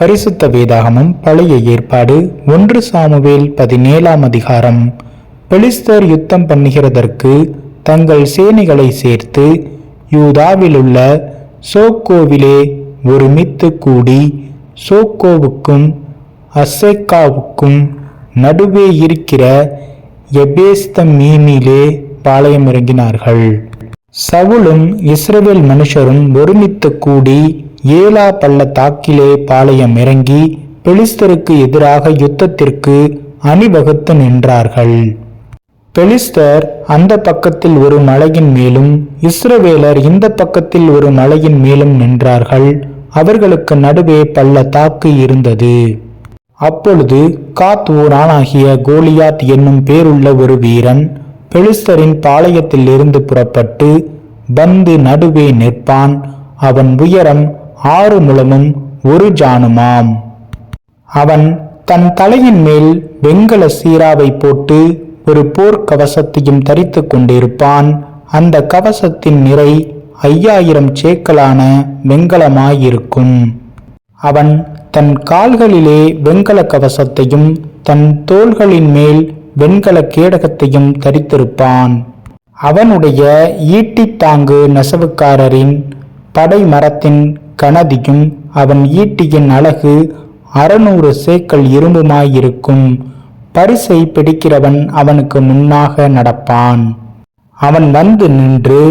பரிசுத்த வேதாகமம் பழைய ஏற்பாடு 1 சாமுவேல் 17ஆம் அதிகாரம். பெலிஸ்தர் யுத்தம் பண்ணுகிறதற்கு தங்கள் சேனைகளை சேர்த்து யூதாவிலுள்ள சோக்கோவிலே ஒருமித்து கூடி சோக்கோவுக்கும் அசெக்காவுக்கும் நடுவே இருக்கிற எபேஸ்தம்மீமிலே பாளையமிறங்கினார்கள். சவுலும் இஸ்ரவேல் மனுஷரும் ஒருமித்து கூடி ஏலா பள்ளத்தாக்கிலே பாளையம் இறங்கி பெலிஸ்தருக்கு எதிராக யுத்தத்திற்கு அணிவகுத்து நின்றார்கள். பெலிஸ்தர் அந்த பக்கத்தில் ஒரு மலையின் மேலும் இஸ்ரவேலர் இந்த பக்கத்தில் ஒரு மலையின் மேலும் நின்றார்கள். அவர்களுக்கு நடுவே பள்ளத்தாக்கு இருந்தது. அப்பொழுது காத் ஊரானாகிய கோலியாத் என்னும் பேருள்ள ஒரு வீரன் பெலிஸ்தரின் பாளையத்தில் இருந்து புறப்பட்டு வந்து நடுவே நிற்பான். அவன் உயரம் 6 முழமும் 1 ஜானுமாம். அவன் தன் தலையின் மேல் வெண்கல சீராவை போட்டு ஒரு போர்க்கவசத்தையும் தரித்து கொண்டிருப்பான். அந்த கவசத்தின் நிறை 5000 சேக்கலான வெண்கலமாயிருக்கும். அவன் தன் கால்களிலே வெண்கல கவசத்தையும் தன் தோள்களின் மேல் வெண்கல கேடகத்தையும் தரித்திருப்பான். அவனுடைய ஈட்டித்தாங்கு நெசவுக்காரரின் படை மரத்தின் கனதியும் அவன் ஈட்டியின் அழகு 600 சேக்கல் இரும்புமாயிருக்கும். பரிசை பிடிக்கிறவன் அவனுக்கு முன்னாக நடப்பான். அவன் வந்து நின்று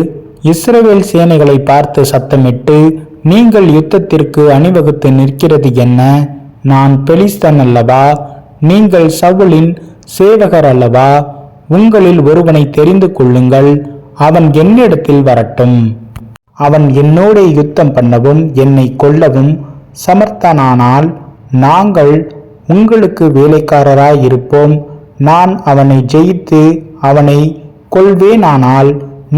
இஸ்ரவேல் சேனைகளை பார்த்து சத்தமிட்டு, நீங்கள் யுத்தத்திற்கு அணிவகுத்து நிற்கிறது என்ன? நான் பெலிஸ்தன் அல்லவா? நீங்கள் சவுலின் சேவகர் அல்லவா? உங்களில் ஒருவனை தெரிந்து கொள்ளுங்கள், அவன் என்னிடத்தில் வரட்டும். அவன் என்னோட யுத்தம் பண்ணவும் என்னை கொல்லவும் சமர்த்தனானால் நாங்கள் உங்களுக்கு வேலைக்காரராயிருப்போம். நான் அவனை ஜெயித்து அவனை கொல்வேனானால்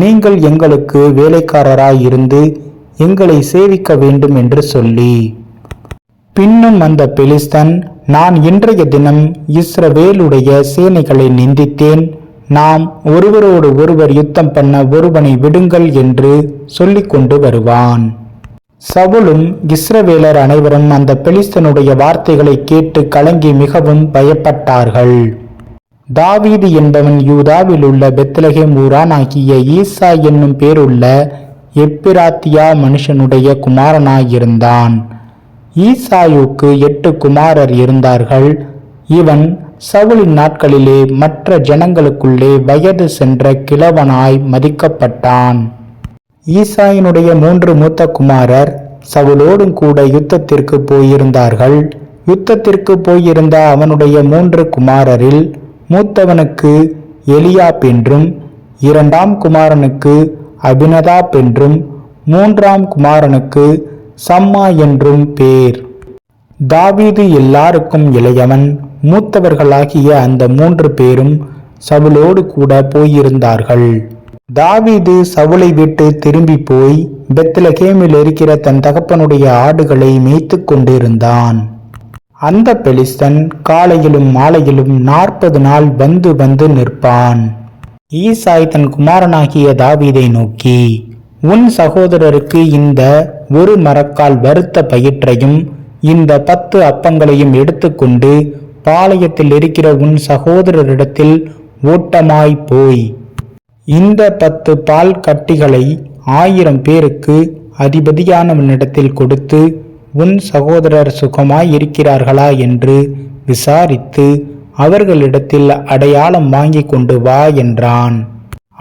நீங்கள் எங்களுக்கு வேலைக்காரராயிருந்து எங்களை சேவிக்க வேண்டும் என்று சொல்லி, பின்னும் அந்த பெலிஸ்தன், நான் இன்றைய தினம் இஸ்ரவேலுடைய சேனைகளை நிந்தித்தேன். நாம் ஒருவரோடு ஒருவர் யுத்தம் பண்ண ஒருவனை விடுங்கள் என்று சொல்லிக் கொண்டு வருவான். சவுலும் இஸ்ரவேலர் அனைவரும் அந்த பெலிஸ்தனுடைய வார்த்தைகளை கேட்டு கலங்கி மிகவும் பயப்பட்டார்கள். தாவீது என்பவன் யூதாவில் உள்ள பெத்லகேம் ஊரானாகிய ஈசா என்னும் பேருள்ள எப்பிராத்தியா மனுஷனுடைய குமாரனாயிருந்தான். ஈசாயுக்கு 8 குமாரர் இருந்தார்கள். இவன் சவுலின் நாட்களிலே மற்ற ஜனங்களுக்குள்ளே வயது சென்ற கிழவனாய் மதிக்கப்பட்டான். ஈசாயினுடைய 3 மூத்த குமாரர் சவுலோடும் கூட யுத்தத்திற்கு போயிருந்தார்கள். யுத்தத்திற்கு போயிருந்த அவனுடைய 3 குமாரரில் மூத்தவனுக்கு எலியாப் என்றும், 2ஆம் குமாரனுக்கு அபினதாப் என்றும், 3ஆம் குமாரனுக்கு சம்மா என்றும் பேர். தாவீது எல்லாருக்கும் இளையவன். மூத்தவர்களாகிய அந்த 3 பேரும் சவுலோடு கூட போயிருந்தார்கள். தாவீது சவுலை விட்டு திரும்பி போய் பெத்லகேமில் இருக்கிற தன் தகப்பனுடைய ஆடுகளை மேய்த்து கொண்டிருந்தான். அந்த பெலிஸ்தன் காலையிலும் மாலையிலும் 40 நாள் வந்து வந்து நிற்பான். ஈசாய் தன் குமாரனாகிய தாவீதை நோக்கி, உன் சகோதரருக்கு இந்த 1 மரக்கால் வறுத்த பயிற்றையும் இந்த 10 அப்பங்களையும் எடுத்துக்கொண்டு பாளையத்தில் இருக்கிற உன் சகோதரரிடத்தில் ஓட்டமாய் போய் இந்த 10 பால் கட்டிகளை 1000 பேருக்கு அதிபதியானவனிடத்தில் கொடுத்து உன் சகோதரர் சுகமாய் இருக்கிறார்களா என்று விசாரித்து அவர்களிடத்தில் அடையாளம் வாங்கி கொண்டு வா என்றான்.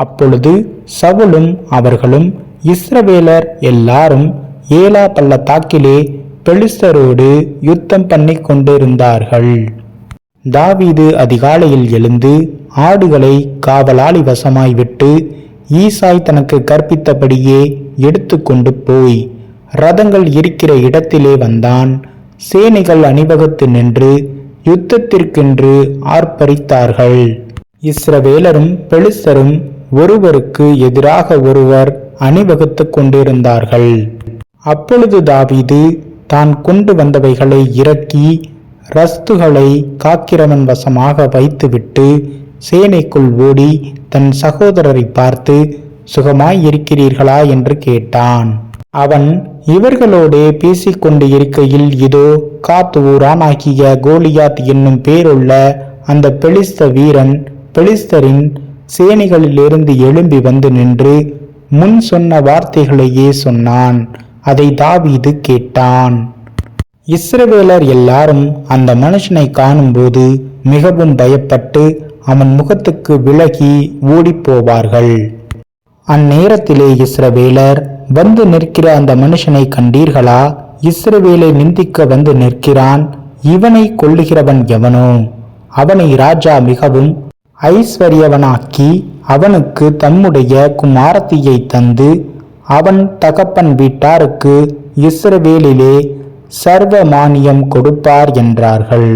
அப்பொழுது சவுலும் அவர்களும் இஸ்ரவேலர் எல்லாரும் ஏலா பள்ளத்தாக்கிலே பெலிஸ்தரோடு யுத்தம் பண்ணி கொண்டிருந்தார்கள். தாவீது அதிகாலையில் எழுந்து ஆடுகளை காவலாளி வசமாய் விட்டு ஈசாய் தனக்கு கற்பித்தபடியே எடுத்துக்கொண்டு போய் ரதங்கள் இருக்கிற இடத்திலே வந்தான். சேனைகள் அணிவகுத்து நின்று யுத்தத்திற்கென்று ஆர்ப்பரித்தார்கள். இஸ்ரவேலரும் பெலிஸ்தரும் ஒருவருக்கு எதிராக ஒருவர் அணிவகுத்து கொண்டிருந்தார்கள். அப்பொழுது தாவீது தான் கொண்டு வந்தவைகளை இறக்கி ரஸ்துகளை காக்கிறவன் வசமாக வைத்துவிட்டு சேனைக்குள் ஓடி தன் சகோதரரை பார்த்து, சுகமாய் இருக்கிறீர்களா என்று கேட்டான். அவன் இவர்களோடே பேசிக்கொண்டு இருக்கையில் இதோ காத் ஊரானாகிய கோலியாத் என்னும் பேருள்ள அந்த பெலிஸ்த வீரன் பெலிஸ்தரின் சேனைகளிலிருந்து எழும்பி வந்து நின்று முன் சொன்ன வார்த்தைகளையே சொன்னான். அதை தாவீது கேட்டான். இஸ்ரவேலர் எல்லாரும் அந்த மனுஷனை காணும்போது மிகவும் பயப்பட்டு அவன் முகத்துக்கு விலகி ஓடிப்போவார்கள். அந்நேரத்திலே இஸ்ரவேலர், வந்து நிற்கிற அந்த மனுஷனை கண்டீர்களா? இஸ்ரவேலை நிந்திக்க வந்து நிற்கிறான். இவனை கொல்லுகிறவன் எவனோ? அவனை ராஜா மிகவும் ஐஸ்வர்யவனாக்கி அவனுக்கு தம்முடைய குமாரத்தியை தந்து அவன் தகப்பன் வீட்டாருக்கு இஸ்ரவேலிலே சர்வ மானியம் கொடுப்பார் என்றார்கள்.